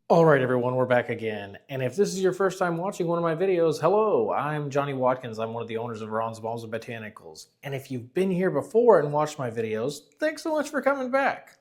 All right, everyone, we're back again. And if this is your first time watching one of my videos, hello, I'm Johnny Watkins. I'm one of the owners of Ron's Balms and Botanicals. And if you've been here before and watched my videos, thanks so much for coming back.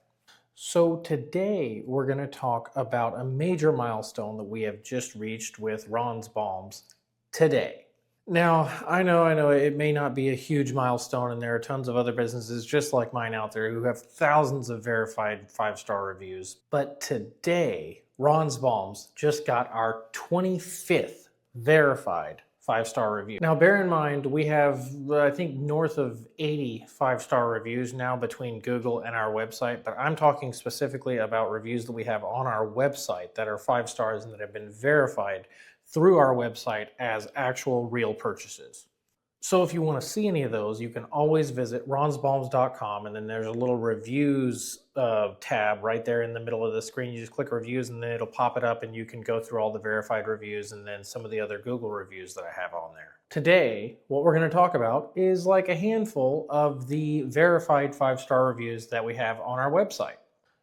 So today we're going to talk about a major milestone that we have just reached with Ron's Balms today. Now, I know it may not be a huge milestone, and there are tons of other businesses just like mine out there who have thousands of verified 5-star reviews. But today, Ron's Balms just got our 25th verified 5-star review. Now, bear in mind, we have, I think, north of 80 5-star reviews now between Google and our website, but I'm talking specifically about reviews that we have on our website that are 5 stars and that have been verified through our website as actual real purchases. So if you want to see any of those, you can always visit ronsbalms.com, and then there's a little reviews tab right there in the middle of the screen. You just click reviews and then it'll pop it up and you can go through all the verified reviews and then some of the other Google reviews that I have on there. Today, what we're going to talk about is like a handful of the verified 5-star reviews that we have on our website.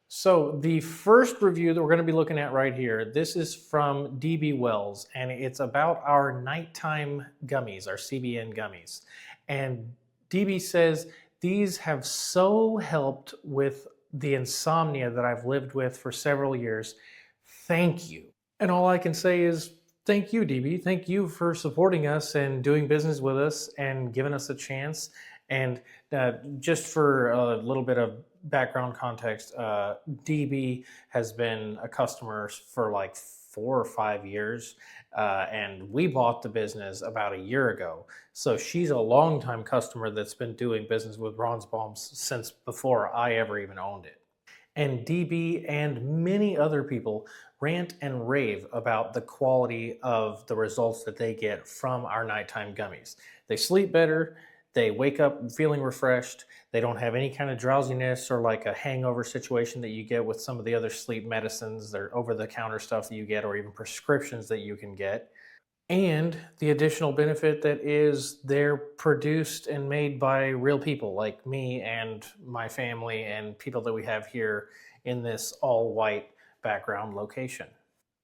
So the first review that we're going to be looking at right here, this is from DB Wells, and it's about our nighttime gummies, our CBN gummies. And DB says, these have so helped with the insomnia that I've lived with for several years. Thank you. And all I can say is, thank you, DB. Thank you for supporting us and doing business with us and giving us a chance. And just for a little bit of background context, DB has been a customer for like 4 or 5 years, and we bought the business about a year ago. So she's a longtime customer that's been doing business with Ron's Balms since before I ever even owned it. And DB and many other people rant and rave about the quality of the results that they get from our nighttime gummies. They sleep better. They wake up feeling refreshed. They don't have any kind of drowsiness or like a hangover situation that you get with some of the other sleep medicines or over-the-counter stuff that you get, or even prescriptions that you can get. And the additional benefit that is they're produced and made by real people like me and my family and people that we have here in this all-white background location.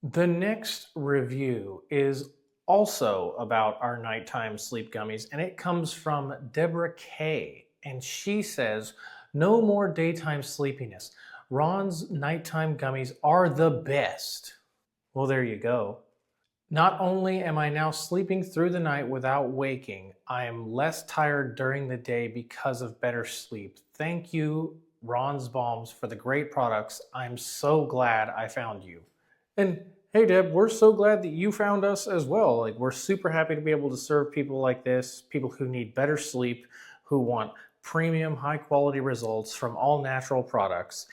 The next review is also about our nighttime sleep gummies, and it comes from Deborah K. And she says, no more daytime sleepiness. Ron's nighttime gummies are the best. Well, there you go. Not only am I now sleeping through the night without waking, I am less tired during the day because of better sleep. Thank you, Ron's Balms, for the great products. I'm so glad I found you. And hey, Deb, we're so glad that you found us as well. Like, we're super happy to be able to serve people like this, people who need better sleep, who want premium, high-quality results from all natural products.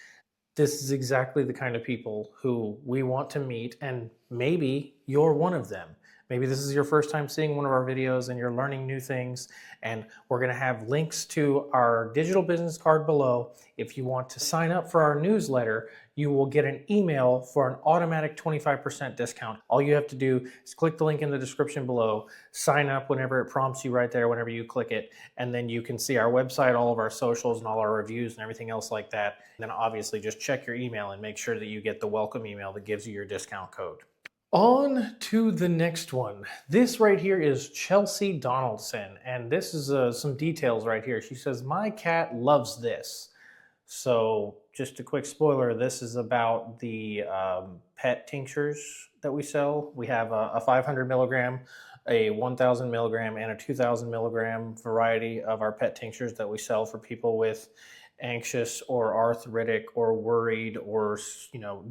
This is exactly the kind of people who we want to meet, and maybe you're one of them. Maybe this is your first time seeing one of our videos and you're learning new things, and we're going to have links to our digital business card below. If you want to sign up for our newsletter, you will get an email for an automatic 25% discount. All you have to do is click the link in the description below, sign up whenever it prompts you right there, whenever you click it, and then you can see our website, all of our socials, and all our reviews and everything else like that. And then obviously just check your email and make sure that you get the welcome email that gives you your discount code. On to the next one. This right here is Chelsea Donaldson, and this is some details right here. She says, my cat loves this. So just a quick spoiler, this is about the pet tinctures that we sell. We have a 500 milligram, a 1000 milligram, and a 2000 milligram variety of our pet tinctures that we sell for people with anxious or arthritic or worried or,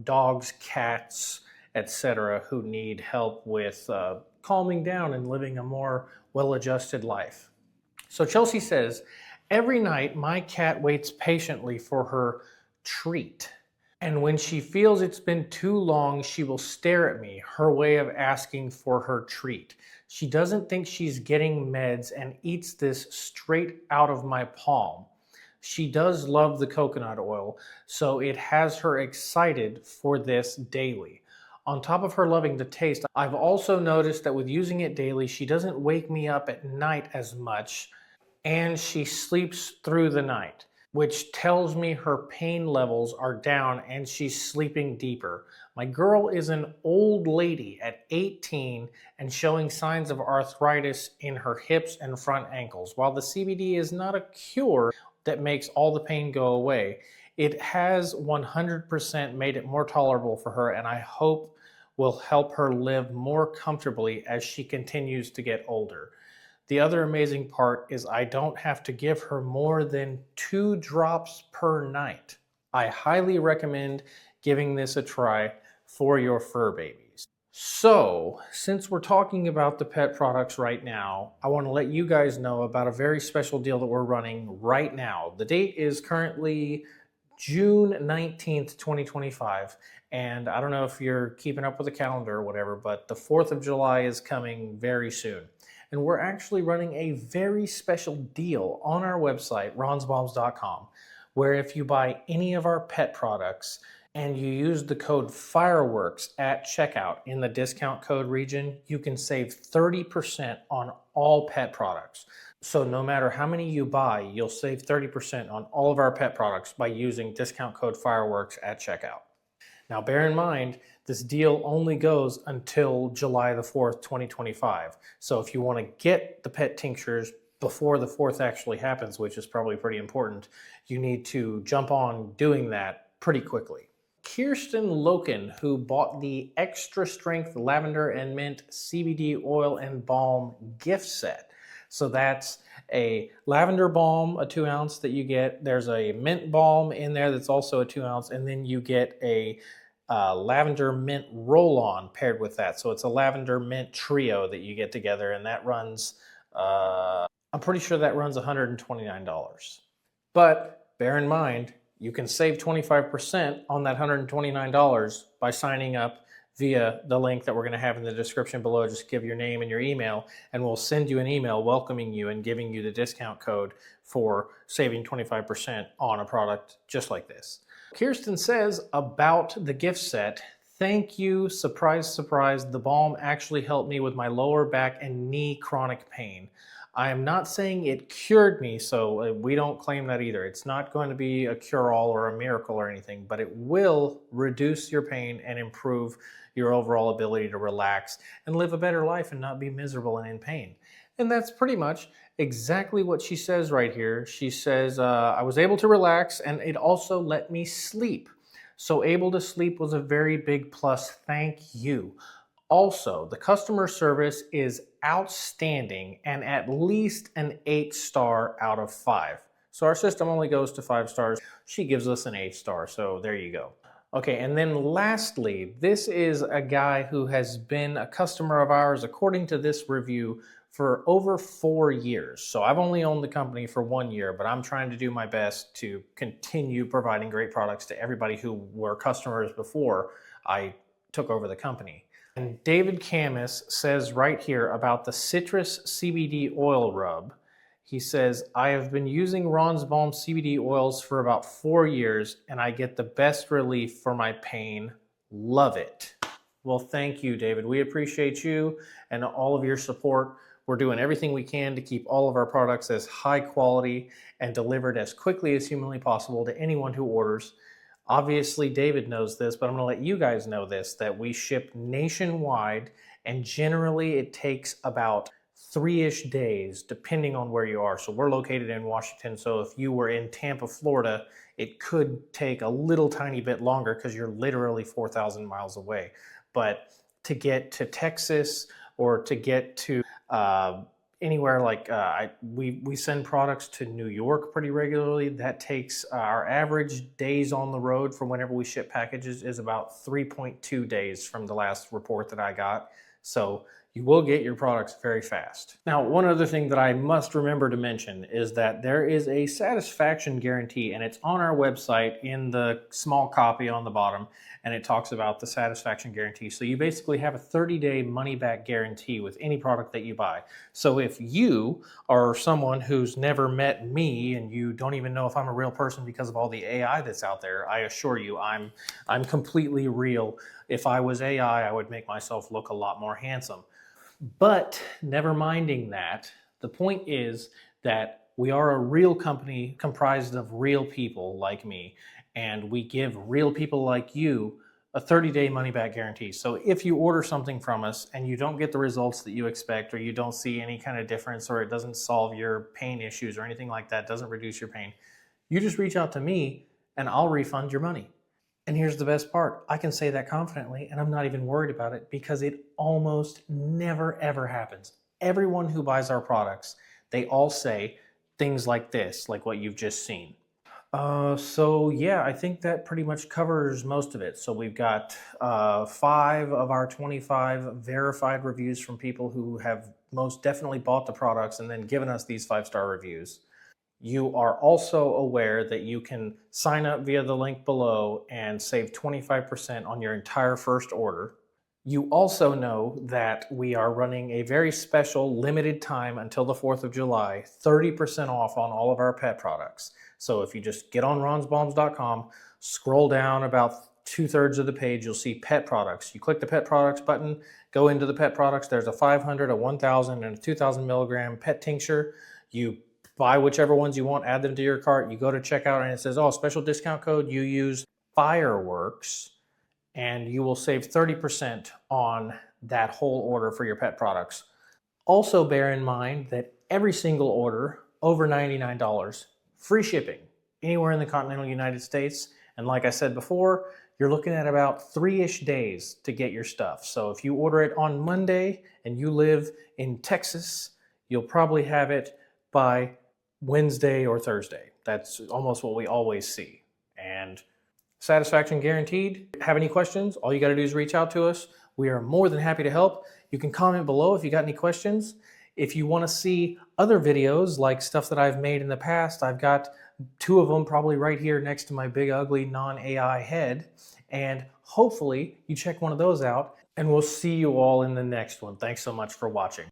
dogs, cats, etc., who need help with calming down and living a more well-adjusted life. So Chelsea says, every night my cat waits patiently for her treat. And when she feels it's been too long, she will stare at me, her way of asking for her treat. She doesn't think she's getting meds and eats this straight out of my palm. She does love the coconut oil, so it has her excited for this daily. On top of her loving the taste, I've also noticed that with using it daily, she doesn't wake me up at night as much, and she sleeps through the night. which tells me her pain levels are down and she's sleeping deeper. My girl is an old lady at 18 and showing signs of arthritis in her hips and front ankles. While the CBD is not a cure that makes all the pain go away, it has 100% made it more tolerable for her, and I hope will help her live more comfortably as she continues to get older. The other amazing part is I don't have to give her more than 2 drops per night. I highly recommend giving this a try for your fur babies. So, since we're talking about the pet products right now, I want to let you guys know about a very special deal that we're running right now. The date is currently June 19th, 2025. And I don't know if you're keeping up with the calendar or whatever, but the 4th of July is coming very soon. And we're actually running a very special deal on our website, ronsbalms.com, where if you buy any of our pet products and you use the code FIREWORKS at checkout in the discount code region, you can save 30% on all pet products. So no matter how many you buy, you'll save 30% on all of our pet products by using discount code FIREWORKS at checkout. Now bear in mind, this deal only goes until July the 4th, 2025. So if you want to get the pet tinctures before the 4th actually happens, which is probably pretty important, you need to jump on doing that pretty quickly. Kirsten Loken, who bought the Extra Strength Lavender and Mint CBD Oil and Balm gift set. So that's a lavender balm, a 2 ounce that you get. There's a mint balm in there that's also a 2 ounce. And then you get a lavender mint roll-on paired with that. So it's a lavender mint trio that you get together. And that runs, I'm pretty sure that runs $129. But bear in mind, you can save 25% on that $129 by signing up via the link that we're going to have in the description below. Just give your name and your email, and we'll send you an email welcoming you and giving you the discount code for saving 25% on a product just like this. Kirsten says about the gift set, thank you, surprise, surprise, the balm actually helped me with my lower back and knee chronic pain. I am not saying it cured me, so we don't claim that either. It's not going to be a cure-all or a miracle or anything, but it will reduce your pain and improve your overall ability to relax and live a better life and not be miserable and in pain. And that's pretty much exactly what she says right here. She says, I was able to relax and it also let me sleep. So able to sleep was a very big plus. Thank you. Also, the customer service is outstanding and at least an 8-star out of 5. So our system only goes to 5 stars. She gives us an 8-star, so there you go. Okay, and then lastly, this is a guy who has been a customer of ours, according to this review, for over 4 years. So I've only owned the company for 1 year, but I'm trying to do my best to continue providing great products to everybody who were customers before I took over the company. And David Camus says right here about the citrus CBD oil rub. He says, I have been using Ron's Balm CBD oils for about 4 years and I get the best relief for my pain. Love it. Well, thank you, David. We appreciate you and all of your support. We're doing everything we can to keep all of our products as high quality and delivered as quickly as humanly possible to anyone who orders. Obviously, David knows this, but I'm going to let you guys know this, that we ship nationwide, and generally it takes about 3-ish days, depending on where you are. So we're located in Washington, so if you were in Tampa, Florida, it could take a little tiny bit longer because you're literally 4,000 miles away. But to get to Texas or to get to anywhere like we send products to New York pretty regularly. That takes our average days on the road for whenever we ship packages is about 3.2 days from the last report that I got. So you will get your products very fast. Now, one other thing that I must remember to mention is that there is a satisfaction guarantee, and it's on our website in the small copy on the bottom, and it talks about the satisfaction guarantee. So you basically have a 30-day money-back guarantee with any product that you buy. So if you are someone who's never met me and you don't even know if I'm a real person because of all the AI that's out there, I assure you I'm completely real. If I was AI, I would make myself look a lot more handsome. But never minding that, the point is that we are a real company comprised of real people like me, and we give real people like you a 30-day money-back guarantee. So if you order something from us and you don't get the results that you expect, or you don't see any kind of difference, or it doesn't solve your pain issues or anything like that, doesn't reduce your pain, you just reach out to me and I'll refund your money. And here's the best part. I can say that confidently and I'm not even worried about it because it almost never ever happens. Everyone who buys our products, they all say things like this, like what you've just seen. So yeah, I think that pretty much covers most of it. So we've got 5 of our 25 verified reviews from people who have most definitely bought the products and then given us these 5-star reviews. You are also aware that you can sign up via the link below and save 25% on your entire first order. You also know that we are running a very special limited time until the 4th of July, 30% off on all of our pet products. So if you just get on ronsbalms.com, scroll down about 2/3 of the page, you'll see pet products. You click the pet products button, go into the pet products. There's a 500, a 1,000, and a 2,000 milligram pet tincture. You buy whichever ones you want, add them to your cart. You go to checkout and it says, oh, special discount code. You use fireworks and you will save 30% on that whole order for your pet products. Also bear in mind that every single order over $99, free shipping anywhere in the continental United States. And like I said before, you're looking at about 3-ish days to get your stuff. So if you order it on Monday and you live in Texas, you'll probably have it by Wednesday or Thursday. That's almost what we always see. And satisfaction guaranteed. Have any questions? All you got to do is reach out to us. We are more than happy to help. You can comment below if you got any questions. If you want to see other videos like stuff that I've made in the past, I've got 2 of them probably right here next to my big ugly non-AI head. And hopefully you check one of those out, and we'll see you all in the next one. Thanks so much for watching.